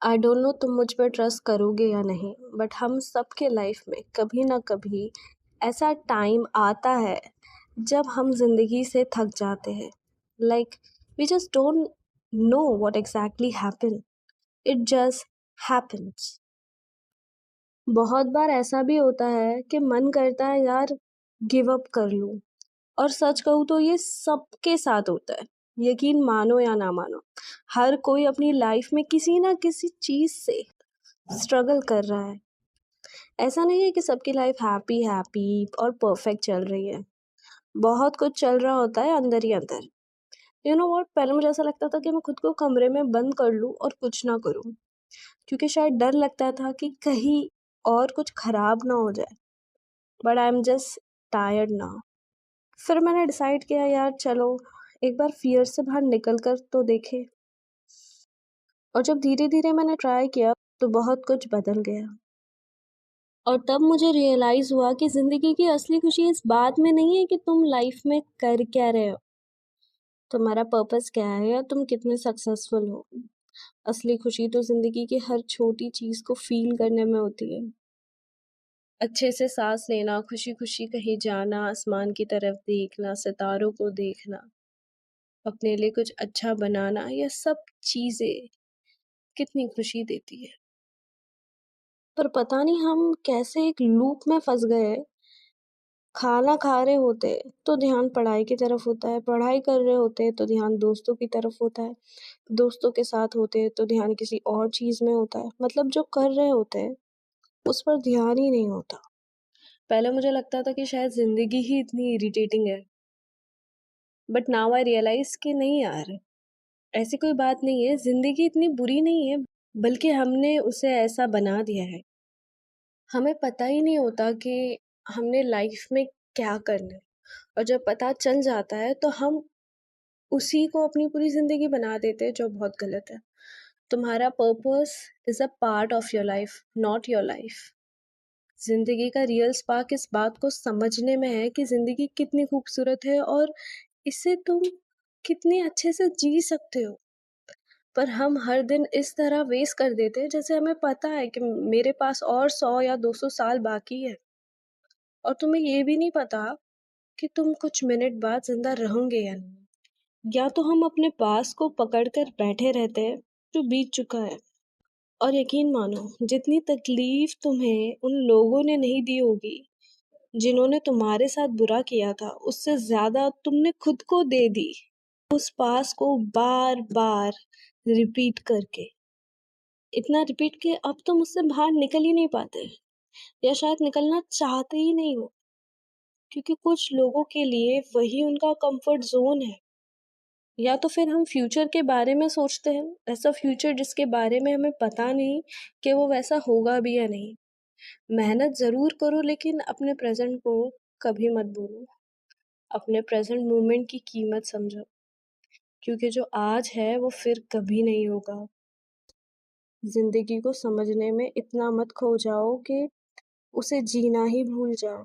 I don't know तुम मुझ पे ट्रस्ट करोगे या नहीं, बट हम सबके लाइफ में कभी ना कभी ऐसा टाइम आता है जब हम जिंदगी से थक जाते हैं। Like we just don't know what exactly happen, it just happens. बहुत बार ऐसा भी होता है कि मन करता है यार गिव अप कर लूं, और सच कहूँ तो ये सबके साथ होता है। यकीन मानो या ना मानो, हर कोई अपनी लाइफ में किसी ना किसी चीज से स्ट्रगल कर रहा है। ऐसा नहीं है कि सबकी लाइफ हैप्पी हैप्पी और परफेक्ट चल रही है। बहुत कुछ चल रहा होता है अंदर ही अंदर। यू नो व्हाट, पहले मुझे ऐसा लगता था कि मैं खुद को कमरे में बंद कर लूं और कुछ ना करूं, क्योंकि शायद डर लगता था कि कहीं और कुछ खराब ना हो जाए। But I am just tired now. फिर मैंने डिसाइड किया यार चलो एक बार फियर से बाहर निकल कर तो देखे। और जब धीरे धीरे मैंने ट्राई किया तो बहुत कुछ बदल गया। और तब मुझे रियलाइज हुआ कि जिंदगी की असली खुशी इस बात में नहीं है कि तुम लाइफ में कर क्या रहे हो, तुम्हारा पर्पस क्या है, या तुम कितने सक्सेसफुल हो। असली खुशी तो जिंदगी की हर छोटी चीज को फील करने में होती है। अच्छे से सांस लेना, खुशी खुशी कहीं जाना, आसमान की तरफ देखना, सितारों को देखना, अपने लिए कुछ अच्छा बनाना, ये सब चीजें कितनी खुशी देती है। पर पता नहीं हम कैसे एक लूप में फंस गए। खाना खा रहे होते तो ध्यान पढ़ाई की तरफ होता है, पढ़ाई कर रहे होते तो ध्यान दोस्तों की तरफ होता है, दोस्तों के साथ होते तो ध्यान किसी और चीज में होता है। मतलब जो कर रहे होते हैं उस पर ध्यान ही नहीं होता। पहले मुझे लगता था कि शायद जिंदगी ही इतनी इरिटेटिंग है, बट नाउ आई रियलाइज कि नहीं यार, ऐसी कोई बात नहीं है। जिंदगी इतनी बुरी नहीं है, बल्कि हमने उसे ऐसा बना दिया है। हमें पता ही नहीं होता कि हमने लाइफ में क्या करना है, और जब पता चल जाता है तो हम उसी को अपनी पूरी जिंदगी बना देते हैं, जो बहुत गलत है। तुम्हारा purpose is a part of your life, not your life. जिंदगी का रियल स्पार्क इस बात को समझने में है कि जिंदगी कितनी खूबसूरत है और इसे तुम कितने अच्छे से जी सकते हो। पर हम हर दिन इस तरह वेस्ट कर देते हैं जैसे हमें पता है कि मेरे पास और 100 या 200 साल बाकी है, और तुम्हें ये भी नहीं पता कि तुम कुछ मिनट बाद जिंदा रहोगे या नहीं। या तो हम अपने पास को पकड़कर बैठे रहते हैं जो बीत चुका है। और यकीन मानो, जितनी तकलीफ तुम्हें उन लोगों ने नहीं दी होगी जिन्होंने तुम्हारे साथ बुरा किया था, उससे ज्यादा तुमने खुद को दे दी, उस पास को बार बार रिपीट करके। इतना रिपीट कि अब तुम उससे बाहर निकल ही नहीं पाते, या शायद निकलना चाहते ही नहीं हो, क्योंकि कुछ लोगों के लिए वही उनका कंफर्ट जोन है। या तो फिर हम फ्यूचर के बारे में सोचते हैं, ऐसा फ्यूचर जिसके बारे में हमें पता नहीं कि वो वैसा होगा भी या नहीं। मेहनत जरूर करो, लेकिन अपने प्रेजेंट को कभी मत भूलो। अपने प्रेजेंट मोमेंट की कीमत समझो, क्योंकि जो आज है वो फिर कभी नहीं होगा। जिंदगी को समझने में इतना मत खो जाओ कि उसे जीना ही भूल जाओ।